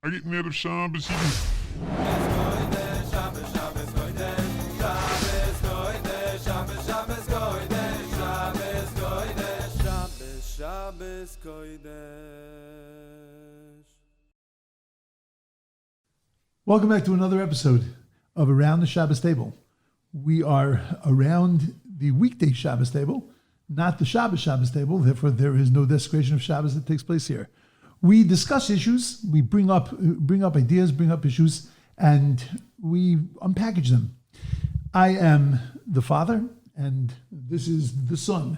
I get mad of Shabbos. Welcome back to another episode of Around the Shabbos Table. We are around the weekday Shabbos table, not the Shabbos table. Therefore, there is no desecration of Shabbos that takes place here. We discuss issues, we bring up ideas, bring up issues, and we unpackage them. I am the father, and this is the son,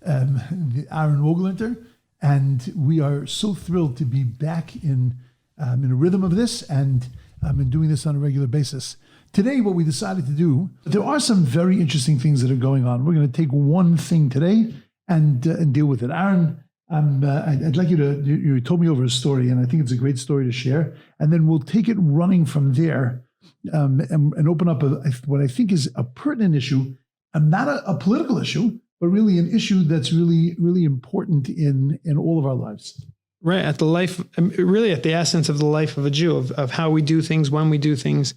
Ahron Wohlgelernter, and we are so thrilled to be back in a rhythm of this, and been doing this on a regular basis. Today, what we decided to do, there are some very interesting things that are going on. We're going to take one thing today and deal with it. Ahron, I'd like you told me over a story, and I think it's a great story to share, and then we'll take it running from there and open up what I think is a pertinent issue, and not a political issue, but really an issue that's really, really important in all of our lives. Right, at the essence of the life of a Jew, of how we do things, when we do things.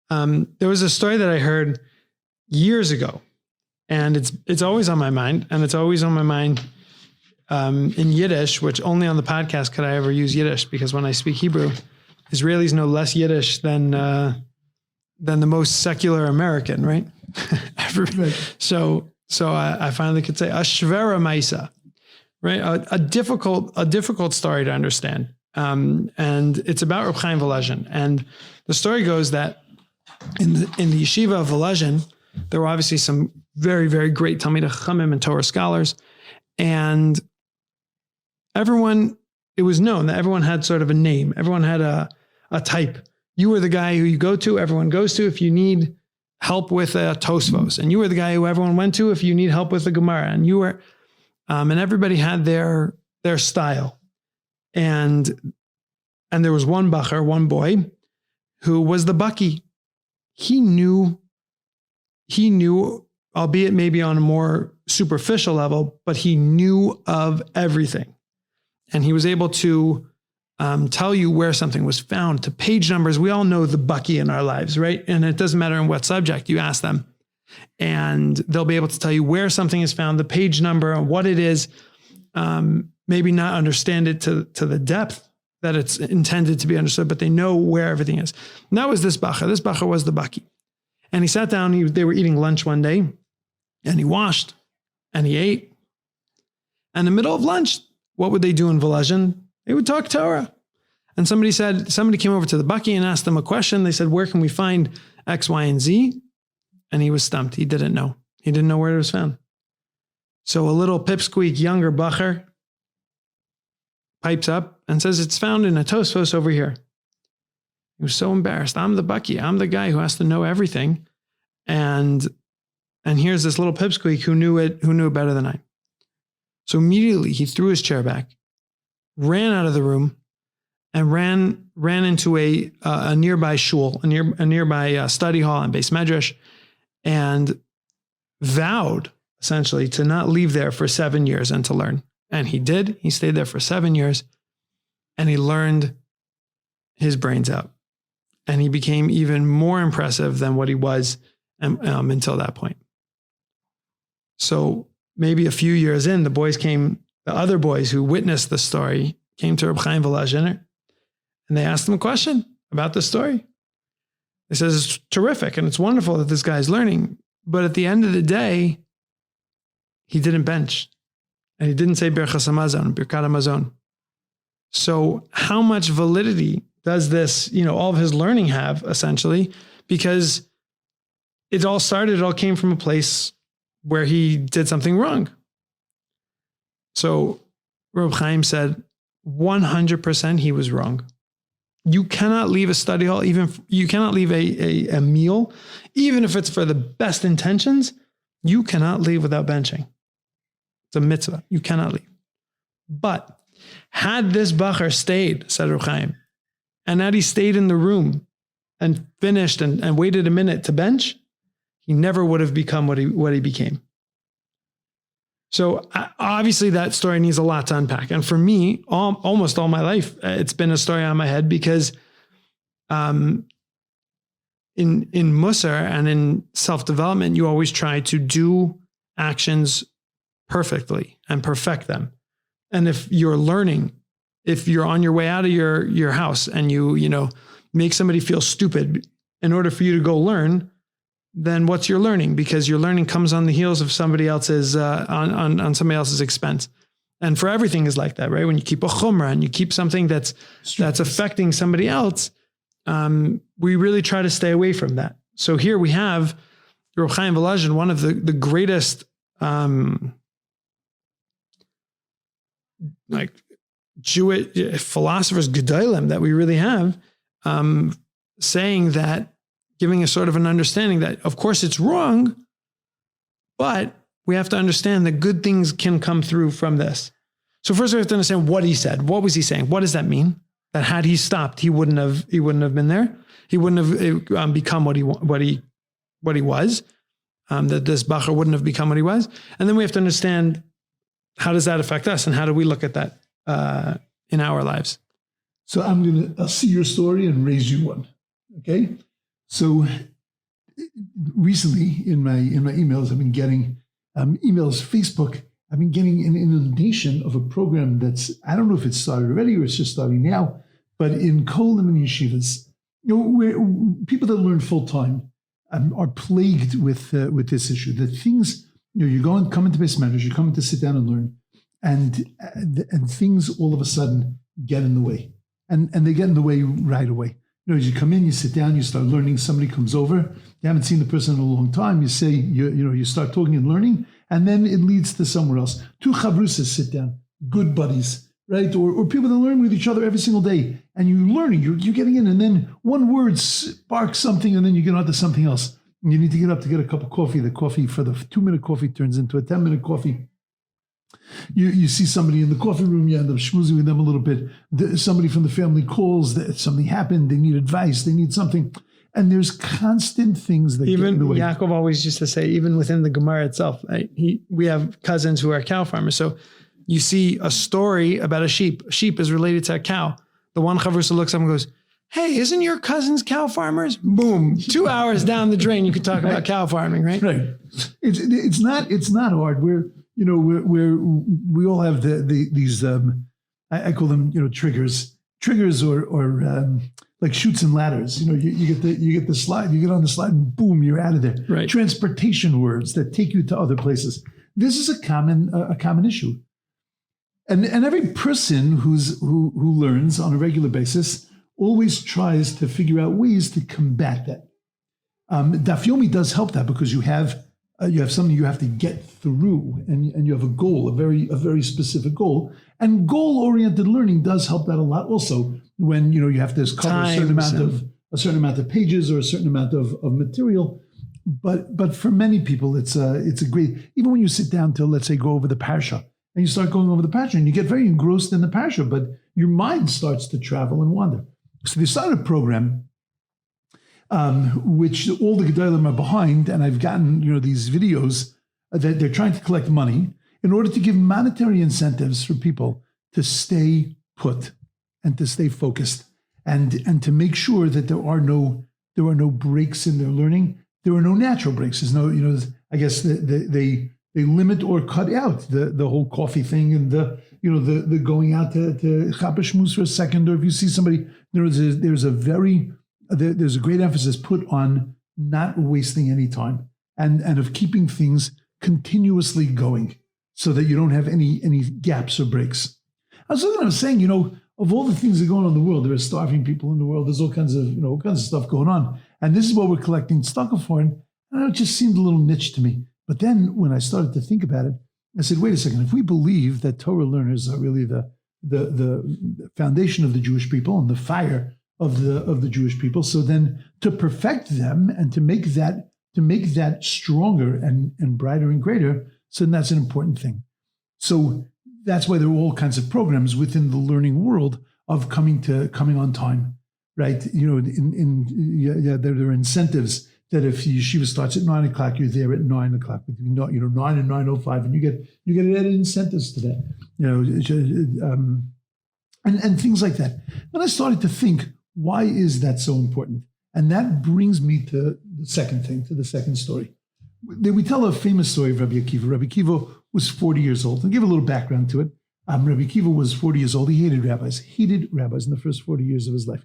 There was a story that I heard years ago, and it's always on my mind, and it's always on my mind in Yiddish, which only on the podcast could I ever use Yiddish, because when I speak Hebrew, Israelis know less Yiddish than the most secular American, right? Right. So I finally could say Ashvera Maisa. Right, a difficult story to understand, and it's about Reb Chaim Volozhin. And the story goes that in the yeshiva of Volozhin, there were obviously some very, very great Talmidei Chachamim and Torah scholars, and it was known that everyone had sort of a name. Everyone had a type. You were the guy who you go to, everyone goes to if you need help with a Tosfos, and you were the guy who everyone went to if you need help with the Gemara, and you were. And everybody had their style. And there was one one boy, who was the Bucky. He knew, albeit maybe on a more superficial level, but he knew of everything. And he was able to tell you where something was found, to page numbers. We all know the Bucky in our lives, right? And it doesn't matter in what subject you ask them. And they'll be able to tell you where something is found, the page number, and what it is. Maybe not understand it to the depth that it's intended to be understood, but they know where everything is. And that was this Bacha. This Bacha was the Bucky. And he sat down, they were eating lunch one day, and he washed, and he ate. And in the middle of lunch, what would they do in Volozhin? They would talk Torah. And somebody came over to the Bucky and asked them a question. They said, where can we find X, Y, and Z? And he was stumped. He didn't know. He didn't know where it was found. So a little pipsqueak younger bacher pipes up and says, it's found in a Tosfos over here. He was so embarrassed. I'm the Bucky. I'm the guy who has to know everything. And here's this little pipsqueak who knew it better than I. So immediately he threw his chair back, ran out of the room, and ran into a nearby shul, a nearby study hall and base medrash, and vowed essentially to not leave there for 7 years and to learn. And he did. He stayed there for 7 years, and he learned his brains out. And he became even more impressive than what he was until that point. So maybe a few years in, the other boys who witnessed the story came to Reb Chaim Volozhin, and they asked him a question about the story. He says, it's terrific and it's wonderful that this guy's learning. But at the end of the day, he didn't bench. And he didn't say Birchas Hamazon, Birkat Hamazon. So how much validity does this, all of his learning have, essentially? Because it all came from a place where he did something wrong. So Reb Chaim said, 100% he was wrong. You cannot leave a study hall, you cannot leave a meal, even if it's for the best intentions. You cannot leave without benching. It's a mitzvah. You cannot leave. But had this bacher stayed, said Reb Chaim, and had he stayed in the room and finished and waited a minute to bench, he never would have become what he became. So obviously that story needs a lot to unpack. And for me, almost all my life, it's been a story on my head because in Musar and in self-development, you always try to do actions perfectly and perfect them. And if you're learning, if you're on your way out of your house and you make somebody feel stupid in order for you to go learn, then what's your learning? Because your learning comes on the heels of somebody else's, on somebody else's expense. And for everything is like that, right? When you keep a chumrah and you keep something that's affecting somebody else, we really try to stay away from that. So here we have Rabbi Chaim Volozhin, one of the greatest, Jewish philosophers, gedolim, that we really have, saying that, giving a sort of an understanding that, of course, it's wrong, but we have to understand that good things can come through from this. So first we have to understand what he said. What was he saying? What does that mean? That had he stopped, he wouldn't have been there. He wouldn't have become what he was. That this Bacher wouldn't have become what he was. And then we have to understand, how does that affect us, and how do we look at that in our lives? So I'll see your story and raise you one. Okay. So recently in my emails, I've been getting emails, Facebook. I've been getting an inundation of a program that's, I don't know if it started already or it's just starting now, but in kollel and yeshivas, where people that learn full time are plagued with this issue. That things, you come into base matters, you come in to sit down and learn, and things all of a sudden get in the way, and they get in the way right away. As you come in, you sit down, you start learning. Somebody comes over, you haven't seen the person in a long time. You say, you start talking and learning, and then it leads to somewhere else. Two chavrusas sit down, good buddies, right? Or people that learn with each other every single day, and you're learning, you're getting in, and then one word sparks something, and then you get on to something else. And you need to get up to get a cup of coffee. The coffee for the 2-minute coffee turns into a 10-minute coffee. You see somebody in the coffee room, you end up schmoozing with them a little bit. Somebody from the family calls, that something happened, they need advice, they need something. And there's constant things that get in the way. Yaakov always used to say, even within the Gemara itself, right? We have cousins who are cow farmers. So you see a story about a sheep. A sheep is related to a cow. The one chavrusa looks up and goes, hey, isn't your cousin's cow farmers? Boom, 2 hours down the drain, you could talk about cow farming, right? Right. It's not hard. We all have these I call them triggers or like chutes and ladders. You get the slide, you get on the slide, and boom, you're out of there. Right. Transportation words that take you to other places. This is a common issue, and every person who learns on a regular basis always tries to figure out ways to combat that. Daf Yomi does help that, because you have something you have to get through, and you have a goal, a very specific goal. And goal-oriented learning does help that a lot also, when you have to cover a certain amount of pages or a certain amount of material. But for many people, it's a great, even when you sit down to, let's say, go over the parsha, and you start going over the parsha, and you get very engrossed in the parsha, but your mind starts to travel and wander. So they started a program which all the gedolim are behind, and I've gotten these videos that they're trying to collect money in order to give monetary incentives for people to stay put and to stay focused, and to make sure that there are no breaks in their learning. There are no natural breaks. There's no I guess they limit or cut out the whole coffee thing, and the going out to chapashmuz for a second, or if you see somebody, there's a great emphasis put on not wasting any time, and of keeping things continuously going, so that you don't have any gaps or breaks. I was saying, of all the things that go on in the world, there are starving people in the world. There's all kinds of stuff going on, and this is what we're collecting tzedakah for. And it just seemed a little niche to me. But then when I started to think about it, I said, wait a second. If we believe that Torah learners are really the foundation of the Jewish people and the fire of the Jewish people, so then to perfect them and to make that stronger and brighter and greater, so then that's an important thing. So that's why there are all kinds of programs within the learning world of coming on time, right? There are incentives that if the yeshiva starts at 9 o'clock, you're there at 9 o'clock between 9 and 9:05, and you get added incentives to that, and things like that. Then I started to think, why is that so important? And that brings me to the second story. We tell a famous story of Rabbi Akiva. Rabbi Akiva was 40 years old. I'll give a little background to it. Rabbi Akiva was 40 years old. He hated rabbis in the first 40 years of his life.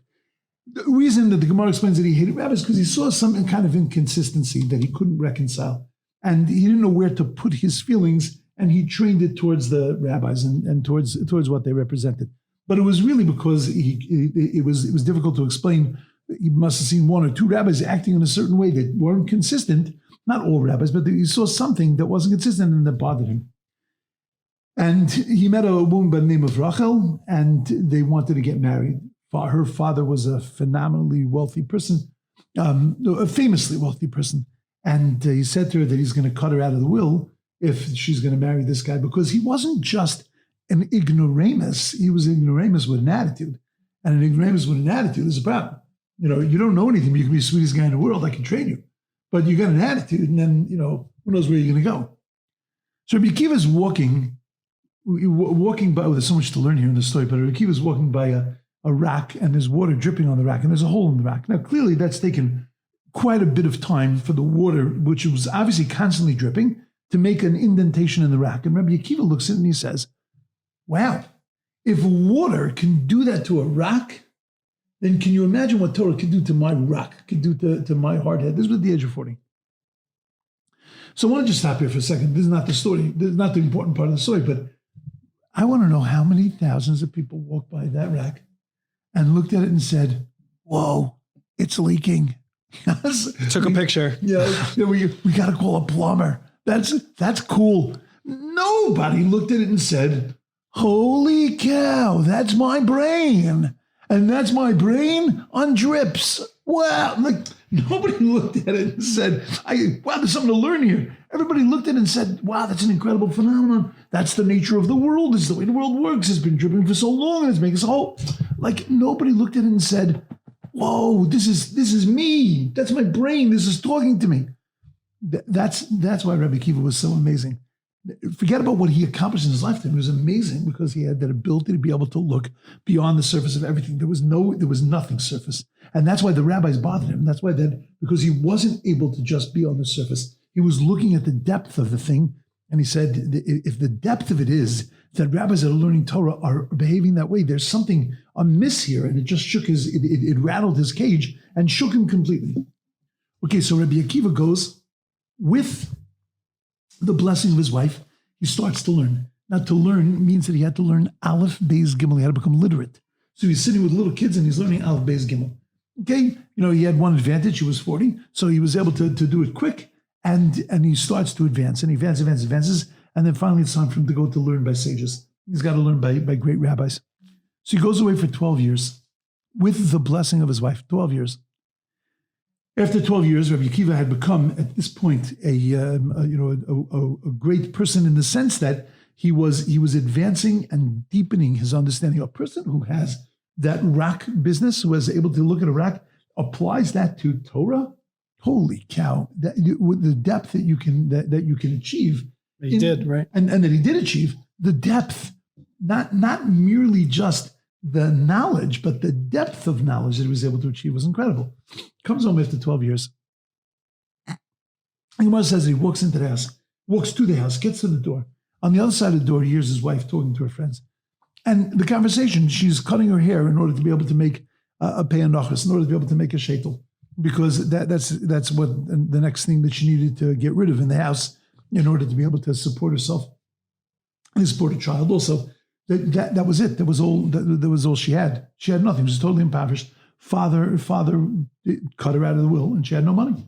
The reason that the Gemara explains that he hated rabbis is because he saw some kind of inconsistency that he couldn't reconcile. And he didn't know where to put his feelings, and he trained it towards the rabbis and towards what they represented. But it was really because it was difficult to explain. He must have seen one or two rabbis acting in a certain way that weren't consistent. Not all rabbis, but he saw something that wasn't consistent and that bothered him. And he met a woman by the name of Rachel, and they wanted to get married. Her father was a phenomenally wealthy person, a famously wealthy person. And he said to her that he's going to cut her out of the will if she's going to marry this guy, because he wasn't just an ignoramus. He was an ignoramus with an attitude. And an ignoramus with an attitude is a problem. You don't know anything, but you can be the sweetest guy in the world. I can train you. But you got an attitude, and then, who knows where you're going to go. So Rabbi Akiva's walking by, there's so much to learn here in the story, but Rabbi Akiva's walking by a rack, and there's water dripping on the rack, and there's a hole in the rack. Now, clearly, that's taken quite a bit of time for the water, which was obviously constantly dripping, to make an indentation in the rack. And Rabbi Akiva looks at it and he says, wow, if water can do that to a rock, then can you imagine what Torah could do to my rock, could do to my hard head? This was at the age of 40. So I want to just stop here for a second. This is not the story. This is not the important part of the story, but I want to know how many thousands of people walked by that rack and looked at it and said, whoa, it's leaking. Took a picture. We got to call a plumber. That's cool. Nobody looked at it and said, holy cow, that's my brain. And that's my brain on drips. Wow. Nobody looked at it and said, wow, there's something to learn here. Everybody looked at it and said, wow, that's an incredible phenomenon. That's the nature of the world. This is the way the world works. It's been dripping for so long, and it's making us whole. Nobody looked at it and said, whoa, this is me. That's my brain. This is talking to me. That's why Rabbi Akiva was so amazing. Forget about what he accomplished in his lifetime. It was amazing because he had that ability to be able to look beyond the surface of everything. There was nothing surface. And that's why the rabbis bothered him. That's why because he wasn't able to just be on the surface. He was looking at the depth of the thing. And he said, if the depth of it is that rabbis that are learning Torah are behaving that way, there's something amiss here. And it just it rattled his cage and shook him completely. Okay, so Rabbi Akiva goes with the blessing of his wife. He starts to learn. Now, to learn means that he had to learn Aleph, Beis, Gimel. He had to become literate. So he's sitting with little kids and he's learning Aleph, Beis, Gimel. Okay, he had one advantage. He was 40, so he was able to do it quick. And he starts to advance, and he advances, and then finally it's time for him to go to learn by sages. He's got to learn by great rabbis. So he goes away for 12 years with the blessing of his wife. 12 years. After 12 years, Rabbi Akiva had become, at this point, a great person in the sense that he was advancing and deepening his understanding. A person who has that rack business, who is able to look at a rack, applies that to Torah. Holy cow! With the depth that you can achieve, he did, right? And that he did achieve the depth, not merely just the knowledge, but the depth of knowledge that he was able to achieve was incredible. Comes home after 12 years. And Gemara says he walks to the house, gets to the door. On the other side of the door, he hears his wife talking to her friends. And the conversation, she's cutting her hair in order to be able to make a peyanochos, in order to be able to make a sheitel. Because that's what the next thing that she needed to get rid of in the house in order to be able to support herself and support a child. Also, that was it. That was all she had. She had nothing. She was totally impoverished. Father cut her out of the will, and she had no money.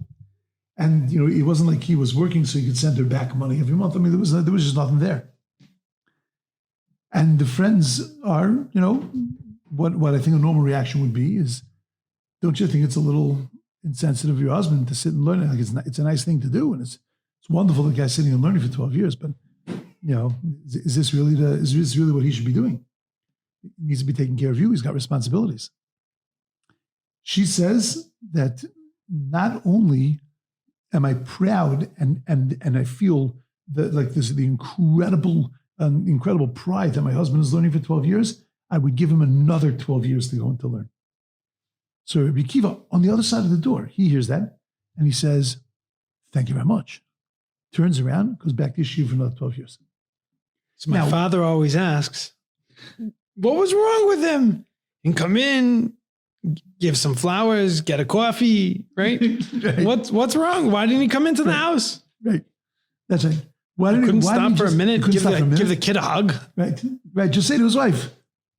And it wasn't like he was working so he could send her back money every month. I mean, there was just nothing there. And the friends are, what I think a normal reaction would be is, don't you think it's a little insensitive of your husband to sit and learn? Like it's a nice thing to do, and it's wonderful the guy's sitting and learning for 12 years. But is this really what he should be doing? He needs to be taking care of you. He's got responsibilities. She says that not only am I proud and I feel that like this the incredible pride that my husband is learning for 12 years, I would give him another 12 years to go and to learn. So Rabbi Akiva, on the other side of the door, he hears that and he says, thank you very much. Turns around, goes back to yeshiva for another 12 years. So my father always asks, what was wrong with him? And come in, give some flowers, get a coffee, right? Right. What's wrong? Why didn't he come into the house? Right. That's right. Why Couldn't why stop didn't for a minute, give the kid a hug. Right. Right. Just say to his wife,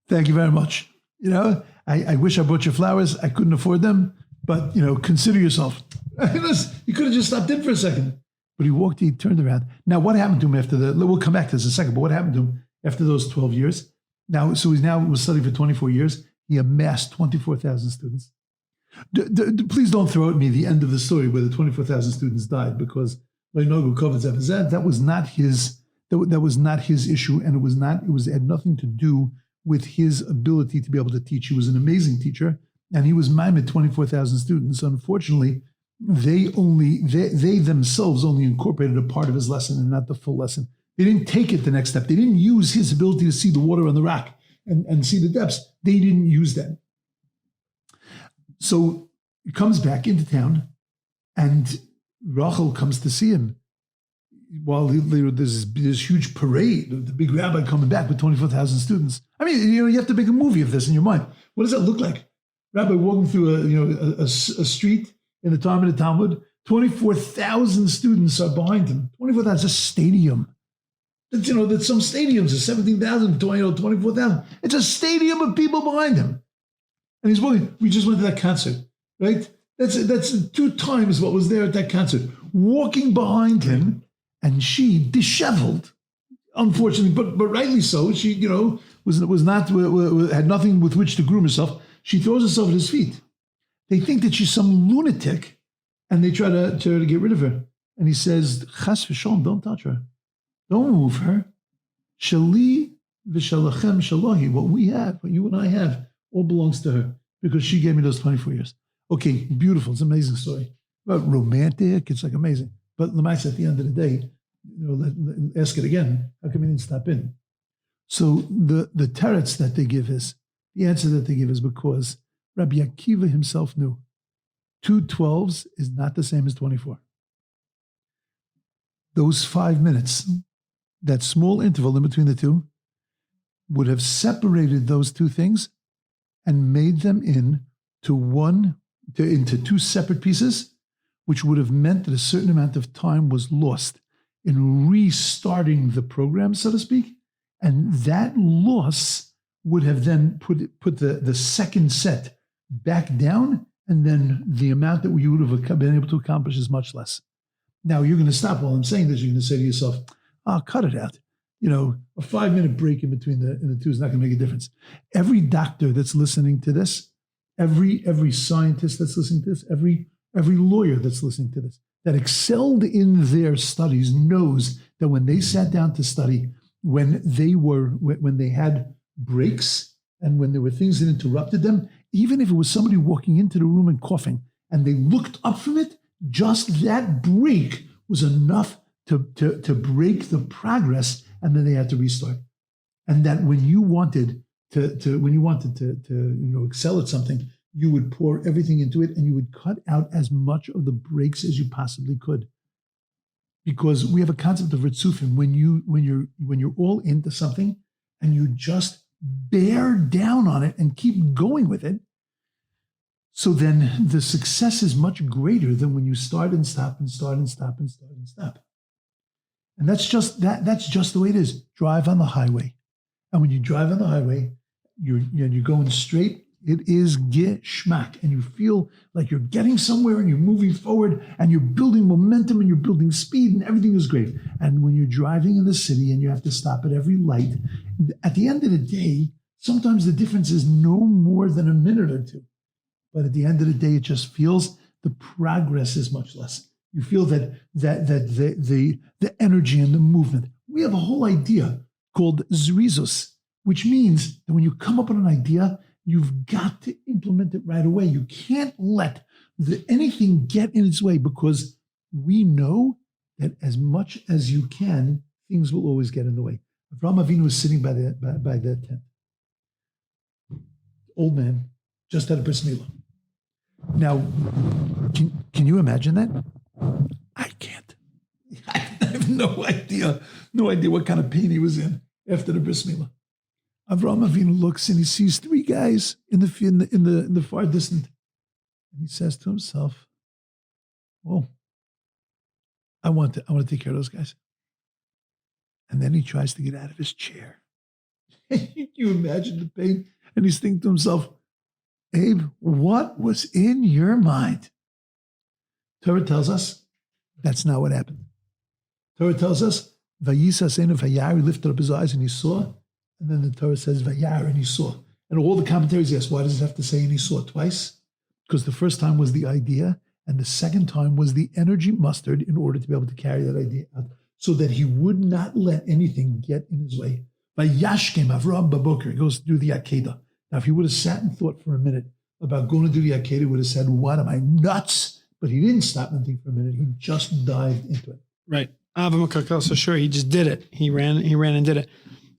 thank you very much. You know, I wish I bought you flowers. I couldn't afford them, but, you know, consider yourself. He could have just stopped in for a second. But he turned around. Now, what happened to him after we'll come back to this in a second, but what happened to him after those 12 years? Now, so he was studying for 24 years. He amassed 24,000 students. Please don't throw at me the end of the story where the 24,000 students died, because that was not his. That was not his issue, and it had nothing to do with his ability to be able to teach. He was an amazing teacher, and he was mimed 24,000 students. Unfortunately, they themselves only incorporated a part of his lesson and not the full lesson. They didn't take it the next step. They didn't use his ability to see the water on the rock and see the depths. They didn't use that. So he comes back into town, and Rachel comes to see him while there's this huge parade of the big rabbi coming back with 24,000 students. I mean, you have to make a movie of this in your mind. What does that look like? Rabbi walking through a street in the time of the Talmud, 24,000 students are behind him. 24,000 is a stadium. That some stadiums are 17,000, 24,000. It's a stadium of people behind him. And he's walking. We just went to that concert, right? That's 2 times what was there at that concert. Walking behind him, and she disheveled, unfortunately, but rightly so. She, had nothing with which to groom herself. She throws herself at his feet. They think that she's some lunatic, and they try to get rid of her. And he says, Chas v'shalom, don't touch her. Don't move her. Shali v'shalachem shalahi. What we have, what you and I have, all belongs to her, because she gave me those 24 years. Okay, beautiful. It's an amazing story. But romantic, it's like amazing. But Lamais, at the end of the day, ask it again. How come he didn't stop in? So the teretz that they give is, the answer that they give is because Rabbi Akiva himself knew 2 12s is not the same as 24. Those 5 minutes, that small interval in between the two, would have separated those 2 things and made them into 2 separate pieces, which would have meant that a certain amount of time was lost in restarting the program, so to speak. And that loss would have then put the second set back down, and then the amount that you would have been able to accomplish is much less. Now, you're going to stop while I'm saying this. You're going to say to yourself, cut it out. A 5-minute break in between the two is not going to make a difference. Every doctor that's listening to this, every scientist that's listening to this, every lawyer that's listening to this, that excelled in their studies knows that when they sat down to study, when they had breaks and when there were things that interrupted them, even if it was somebody walking into the room and coughing, and they looked up from it, just that break was enough to break the progress, and then they had to restart. And that when you wanted to excel at something, you would pour everything into it, and you would cut out as much of the breaks as you possibly could. Because we have a concept of ritzufim. When you're all into something and you just bear down on it and keep going with it, so then the success is much greater than when you start and stop and start and stop and start and stop. And that's just the way it is. Drive on the highway. And when you drive on the highway, you're going straight. It is geschmack, and you feel like you're getting somewhere, and you're moving forward, and you're building momentum, and you're building speed, and everything is great. And when you're driving in the city and you have to stop at every light, at the end of the day, sometimes the difference is no more than a minute or 2. But at the end of the day, it just feels the progress is much less. You feel that the energy and the movement. We have a whole idea called zrizus, which means that when you come up with an idea, you've got to implement it right away. You can't let anything get in its way, because we know that as much as you can, things will always get in the way. Avraham Avinu was sitting by the tent. Old man, just had a bris milah. Now, can you imagine that? I can't. I have no idea what kind of pain he was in after the bris milah. Avraham Avinu looks and he sees three guys in the far distant, and he says to himself, "Well, I want to take care of those guys." And then he tries to get out of his chair. Can you imagine the pain? And he's thinking to himself, "Abe, what was in your mind?" Torah tells us that's not what happened. Torah tells us, Vayisa Seinu Vayar, he lifted up his eyes and he saw. And then the Torah says Vayar, and he saw. And all the commentaries ask, why does it have to say and he saw twice? Because the first time was the idea, and the second time was the energy mustered in order to be able to carry that idea out, so that he would not let anything get in his way. Vayashkem Avraham Baboker, he goes to do the Akedah. Now, if he would have sat and thought for a minute about going to do the Akedah, he would have said, "What, am I nuts?" But he didn't stop and think for a minute. He just dived into it. Right. So sure, he just did it. He ran and did it.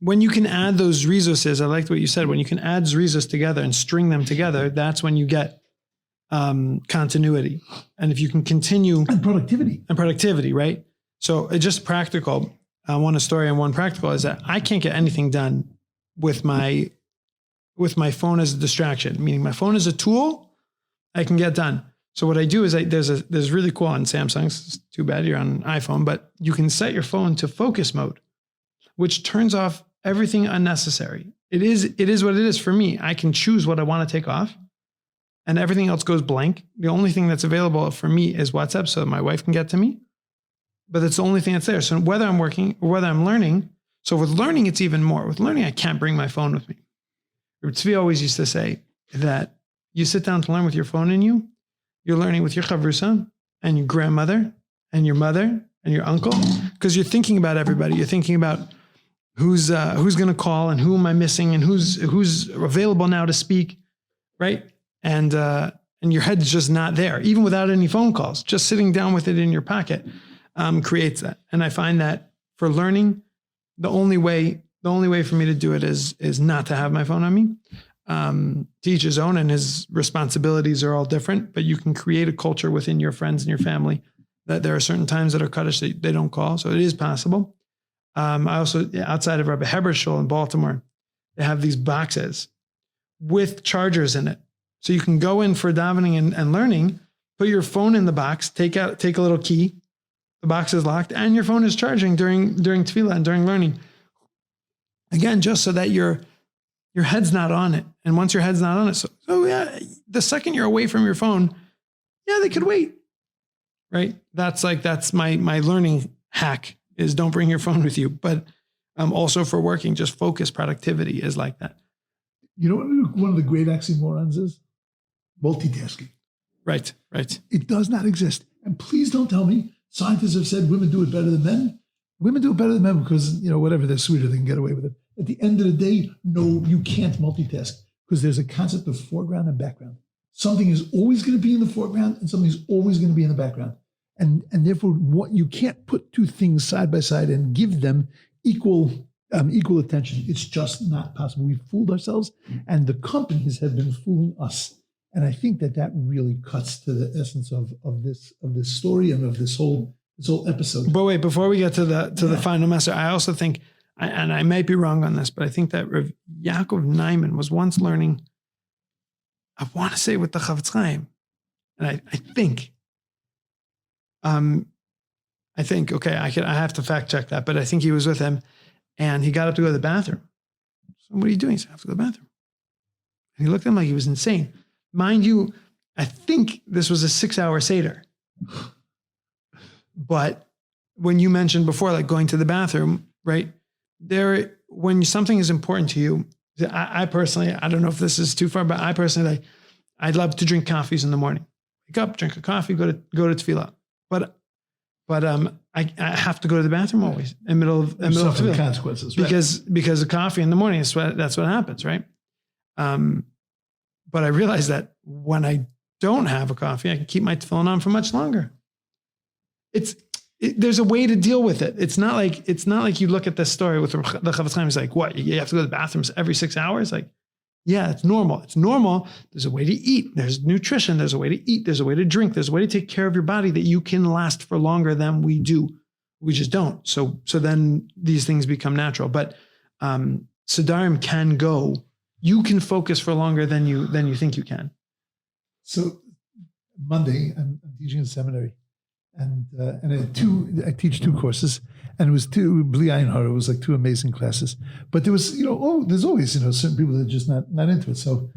When you can add those resources, I liked what you said, when you can add resources together and string them together, that's when you get continuity. And if you can continue. And productivity, right? So it's just practical. One story and one practical is that I can't get anything done with my phone as a distraction, meaning my phone is a tool I can get done. So what I do is there's really cool on Samsung. It's too bad you're on iPhone, but you can set your phone to focus mode, which turns off everything unnecessary. It is what it is for me. I can choose what I want to take off, and everything else goes blank. The only thing that's available for me is WhatsApp, so that my wife can get to me. But that's the only thing that's there. So whether I'm working or whether I'm learning, so with learning, it's even more. With learning, I can't bring my phone with me. Tzvi always used to say that you sit down to learn with your phone in you, you're learning with your chavrusa and your grandmother and your mother and your uncle, because you're thinking about everybody. You're thinking about who's going to call and who am I missing and who's available now to speak, right? And your head's just not there, even without any phone calls. Just sitting down with it in your pocket creates that. And I find that for learning, the only way for me to do it is not to have my phone on me. To each his own, and his responsibilities are all different, but you can create a culture within your friends and your family that there are certain times that are Kaddish that they don't call. So it is possible. I also, outside of Rabbi Heber's shul in Baltimore, they have these boxes with chargers in it. So you can go in for davening and learning, put your phone in the box, take a little key, the box is locked, and your phone is charging during tefillah and during learning. Again, just so that your head's not on it. And once your head's not on it, so the second you're away from your phone, they could wait, right? That's my learning hack is don't bring your phone with you. But also for working, just focus productivity is like that. You know what one of the great oxymorons is? Multitasking. Right. It does not exist. And please don't tell me scientists have said women do it better than men. Women do it better than men because, whatever, they're sweeter, they can get away with it. At the end of the day, no, you can't multitask because there's a concept of foreground and background. Something is always going to be in the foreground and something is always going to be in the background. And therefore, you can't put two things side by side and give them equal attention. It's just not possible. We've fooled ourselves, and the companies have been fooling us. And I think that really cuts to the essence of this story and of this whole episode. But wait, before we get to the final message, I also think, and I might be wrong on this, but I think that Rav Yaakov Naiman was once learning, I want to say with the Chavetz Chaim, and I think, okay, I have to fact check that, but I think he was with him, and he got up to go to the bathroom. So what are you doing? He said, I have to go to the bathroom. And he looked at him like he was insane. Mind you, I think this was a 6-hour Seder. But when you mentioned before, like going to the bathroom, right? When something is important to you, I personally, I don't know if this is too far, but I personally, I'd love to drink coffees in the morning. Wake up, drink a coffee, go to tefillah. But I have to go to the bathroom always in middle of tefillah. Consequences, right? Because of coffee in the morning, that's what happens, right? But I realized that when I don't have a coffee, I can keep my tefillin on for much longer. there's a way to deal with it. It's not like you look at this story with the Chafetz Chaim. It's like, what, you have to go to the bathrooms every 6 hours? Like, yeah, it's normal. It's normal. There's a way to eat. There's nutrition. There's a way to eat. There's a way to drink. There's a way to take care of your body that you can last for longer than we do. We just don't. So then these things become natural. But Sidarim can go. You can focus for longer than you think you can. So Monday, I'm teaching in seminary, and I teach 2 courses, and it was 2 Bli Ayin Hara. It was like 2 amazing classes. But there was, there's always, certain people that are just not into it. So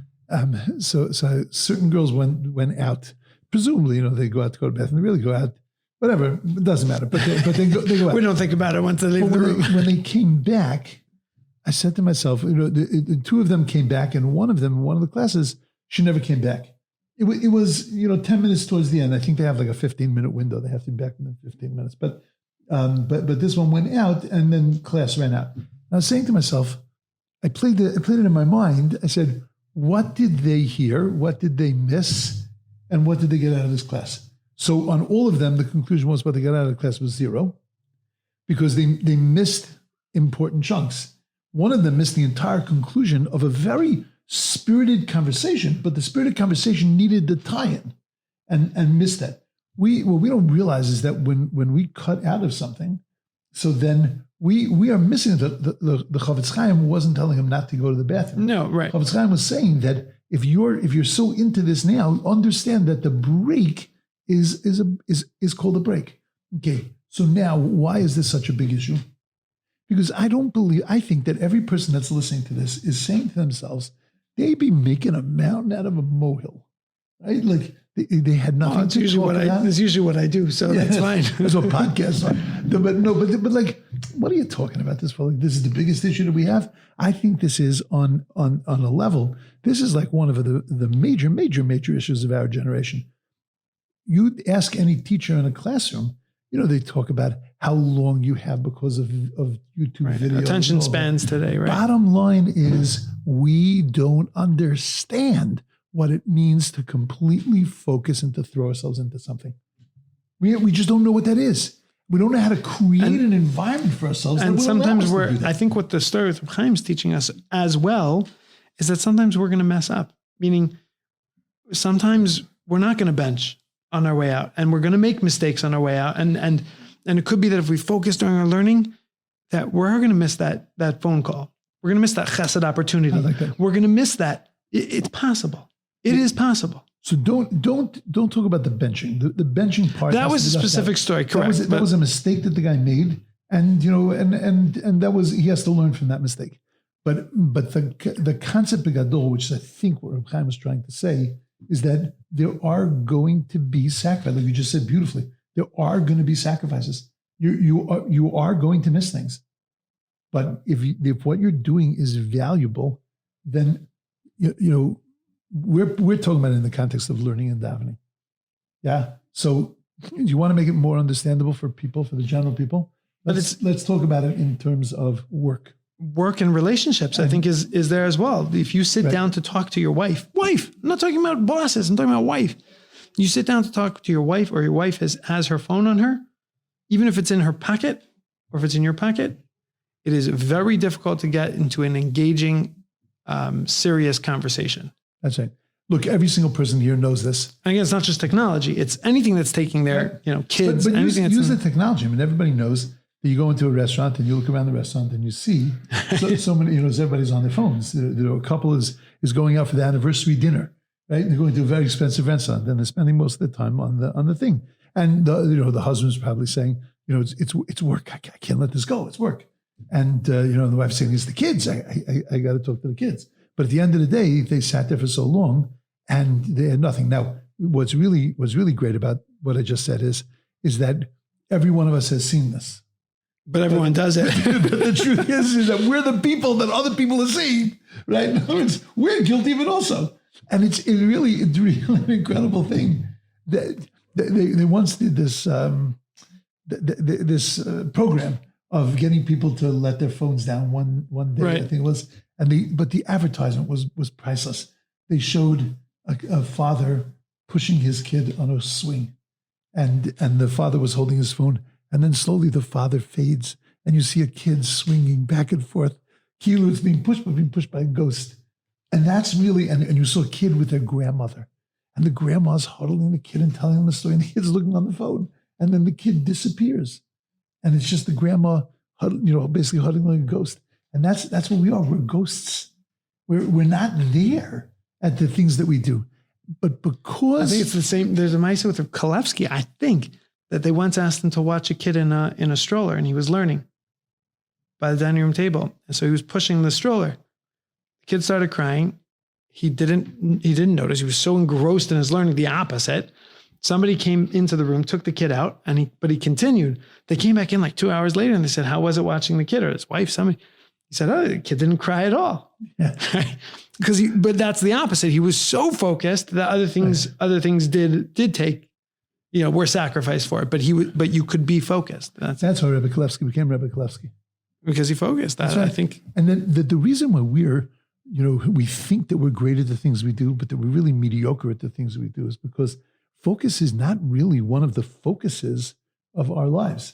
certain girls went out. Presumably, they go out to go to the bathroom. They really go out. Whatever, it doesn't matter. But they go out. We don't think about it once they leave the room. When they came back, I said to myself, the 2 of them came back, and one of them, in one of the classes, she never came back. It was 10 minutes towards the end. I think they have like a 15-minute window. They have to be back within 15 minutes. But this one went out, and then class ran out. And I was saying to myself, I played it in my mind. I said, what did they hear? What did they miss? And what did they get out of this class? So on all of them, the conclusion was what they got out of the class was 0, because they missed important chunks. One of them missed the entire conclusion of a very spirited conversation, but the spirited conversation needed the tie-in and missed that. What we don't realize is that when we cut out of something, so then we are missing the Chafetz Chaim wasn't telling him not to go to the bathroom. No, right. Chafetz Chaim was saying that if you're so into this now, understand that the break is called a break. Okay, so now why is this such a big issue? Because I think that every person that's listening to this is saying to themselves, they be making a mountain out of a molehill, right? Like they had nothing. It's usually what I do, so that's fine. That's what podcasts are. But like, what are you talking about this for? Like, this is the biggest issue that we have. I think this is on a level. This is like one of the major issues of our generation. You ask any teacher in a classroom, they talk about how long you have because of YouTube videos. Attention spans today, right? Bottom line is we don't understand what it means to completely focus and to throw ourselves into something. We just don't know what that is. We don't know how to create an environment for ourselves. And sometimes I think what the story of Chaim's teaching us as well is that sometimes we're going to mess up. Meaning sometimes we're not going to bench on our way out, and we're going to make mistakes on our way out. And it could be that if we focus during our learning, that we're going to miss that phone call. We're going to miss that chesed opportunity. I like that. We're going to miss that. It's possible. It is possible. So don't talk about the benching. The benching part. That was a specific story, correct? That was a mistake that the guy made, and that was, he has to learn from that mistake. But the concept of gadol, which I think what Reb Chaim was trying to say, is that there are going to be sacrifices. Like you just said beautifully, there are going to be sacrifices. You are going to miss things, but if what you're doing is valuable, then we're talking about it in the context of learning and davening. Yeah. So do you want to make it more understandable for the general people? Let's talk about it in terms of work and relationships. I think is there as well. If you sit down to talk to your wife, I'm not talking about bosses, I'm talking about wife. You sit down to talk to your wife, or your wife has her phone on her, even if it's in her pocket or if it's in your pocket, it is very difficult to get into an engaging, serious conversation. That's right. Look, every single person here knows this. And again, it's not just technology. It's anything that's taking their, kids. But use the technology. I mean, everybody knows that you go into a restaurant and you look around the restaurant and you see so many, everybody's on their phones. A couple is going out for the anniversary dinner, right? They're going to a very expensive restaurant, and they're spending most of the time on the thing. And the husband's probably saying, it's work. I can't let this go. It's work. And the wife's saying, it's the kids. I got to talk to the kids. But at the end of the day, they sat there for so long and they had nothing. Now, what's really great about what I just said is that every one of us has seen this. But everyone does it. But the truth is that we're the people that other people are seeing, right? In other words, we're guilty of it also. And it's really an incredible thing that they once did this program of getting people to let their phones down one day, right. I think it was. But the advertisement was priceless. They showed a father pushing his kid on a swing, and the father was holding his phone, and then slowly the father fades, and you see a kid swinging back and forth. Kilu is being pushed by a ghost. And that's really, and you saw a kid with their grandmother, and the grandma's huddling the kid and telling him the story, and the kid's looking on the phone, and then the kid disappears. And it's just the grandma, basically huddling like a ghost. And that's what we are. We're ghosts. We're not there at the things that we do. But because I think it's the same. There's a Maisa with Kalevsky, I think, that they once asked him to watch a kid in a stroller, and he was learning by the dining room table. And so he was pushing the stroller. The kid started crying. He didn't notice. He was so engrossed in his learning, the opposite. Somebody came into the room, took the kid out, but he continued. They came back in like 2 hours later and they said, how was it watching the kid? Or his wife, somebody. He said, oh, the kid didn't cry at all. Yeah. But that's the opposite. He was so focused that other things did take, were sacrificed for it. But you could be focused. That's why Rabbi Kalevsky became Rabbi Kalevsky. Because he focused. That's right. I think. And then the reason why we think that we're great at the things we do, but that we're really mediocre at the things we do is because focus is not really one of the focuses of our lives.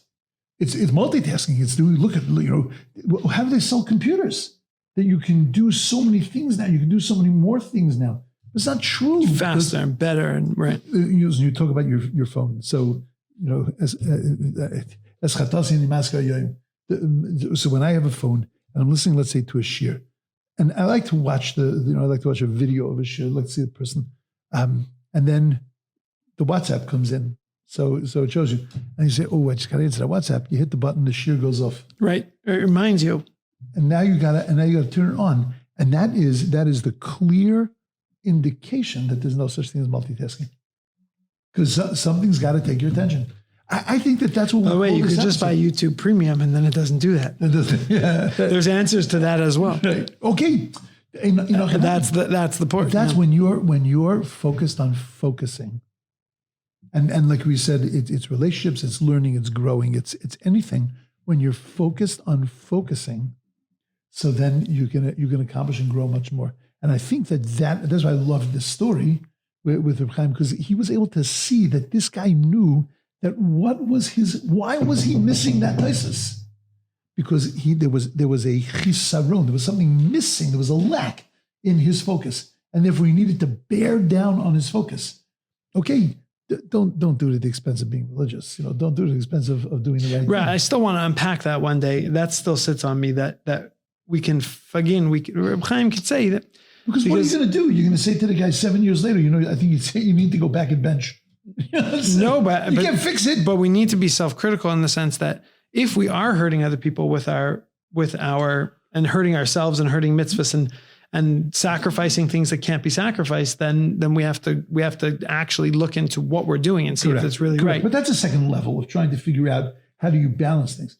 It's multitasking. It's look at, how do they sell computers? That you can do so many things now. You can do so many more things now. It's not true. Faster and better and right. You talk about your phone. So, so when I have a phone and I'm listening, let's say to a shir, and I like to watch I like to watch a video of a shir. Let's see the person. And then the WhatsApp comes in. So it shows you. And you say, oh, I just got to answer that WhatsApp. You hit the button, the shir goes off. Right. It reminds you. And now you gotta turn it on. And that is the clear indication that there's no such thing as multitasking. Because something's got to take your attention. I think that's what. By the way, you could just buy YouTube Premium, and then it doesn't do that. It doesn't. Yeah. There's answers to that as well. Right. Okay. That's the point. That's when you're focused on focusing, and like we said, it's relationships, it's learning, it's growing, it's anything. When you're focused on focusing, so then you can accomplish and grow much more. And I think that's why I love this story with Reb Chaim, because he was able to see that this guy knew that why was he missing that thesis? Because there was a chisaron, there was something missing, there was a lack in his focus, and therefore he needed to bear down on his focus. Okay, don't do it at the expense of being religious. Don't do it at the expense of doing the right thing. Right. I still want to unpack that one day. That still sits on me. That we can Reb Chaim could say that. Because what are you going to do? You're going to say to the guy 7 years later, I think you need to go back and bench. No, but you can't fix it. But we need to be self-critical in the sense that if we are hurting other people with our and hurting ourselves and hurting mitzvahs and sacrificing things that can't be sacrificed, then we have to actually look into what we're doing and see if it's really right. But that's a second level of trying to figure out how do you balance things.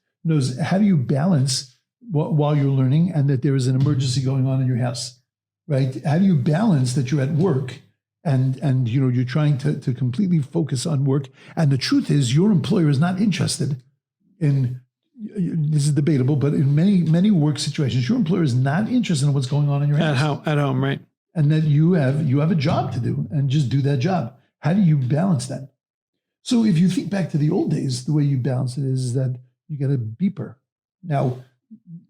How do you balance while you're learning and that there is an emergency going on in your house, right? How do you balance that you're at work and you're trying to completely focus on work, and the truth is your employer is not interested in, this is debatable, but in many work situations, your employer is not interested in what's going on in your house. At home, right? And that you have a job to do and just do that job. How do you balance that? So if you think back to the old days, the way you balance it is that you get a beeper. Now,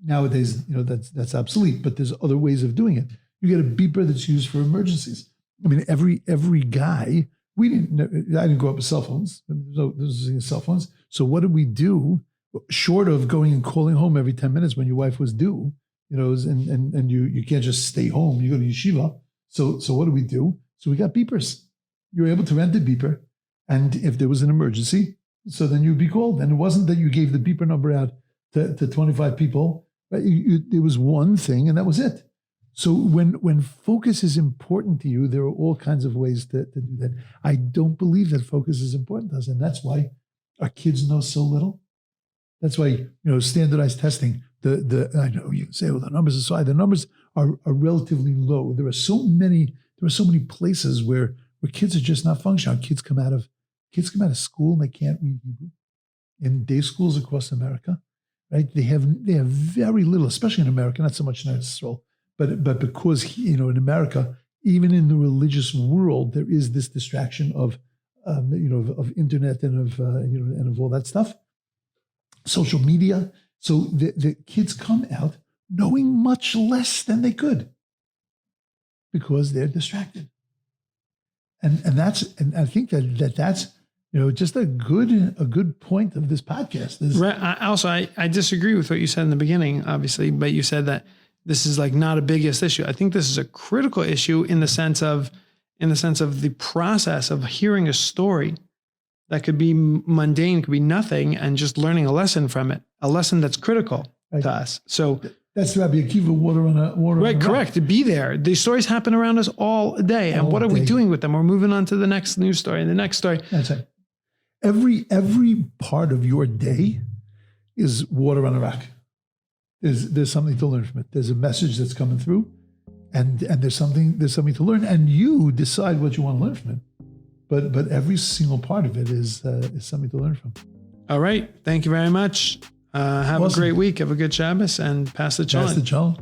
nowadays, that's obsolete, but there's other ways of doing it. You get a beeper that's used for emergencies. I mean, every guy, I didn't grow up with cell phones. There's cell phones. So what did we do? Short of going and calling home every 10 minutes when your wife was due, and you can't just stay home. You go to yeshiva. So what do we do? So we got beepers. You were able to rent a beeper, and if there was an emergency, so then you'd be called. And it wasn't that you gave the beeper number out to 25 people. Right? It was one thing, and that was it. So when focus is important to you, there are all kinds of ways to do that. I don't believe that focus is important to us, and that's why our kids know so little. That's why standardized testing. I know you say, well, the numbers are so high. The numbers are relatively low. There are so many places where kids are just not functioning. Kids come out of school and they can't read Hebrew. In day schools across America, right? They have very little, especially in America, not so much in Israel. But because in America, even in the religious world, there is this distraction of of internet and of all that stuff, social media. So the kids come out knowing much less than they could because they're distracted. And I think that's just a good point of this podcast is right. I disagree with what you said in the beginning, obviously, but you said that this is like not a biggest issue. I think this is a critical issue in the sense of the process of hearing a story that could be mundane, could be nothing, and just learning a lesson from it, a lesson that's critical to us. So that's Rabbi Akiva, water on a right, correct. To be there. These stories happen around us all day. And what are we doing with them? We're moving on to the next news story and the next story. That's right. Every part of your day is water on a rock. There's something to learn from it. There's a message that's coming through, and there's something to learn, and you decide what you want to learn from it. But every single part of it is something to learn from. All right. Thank you very much. Have a great week. Have a good Shabbos and pass the Chulent. Pass the Chulent.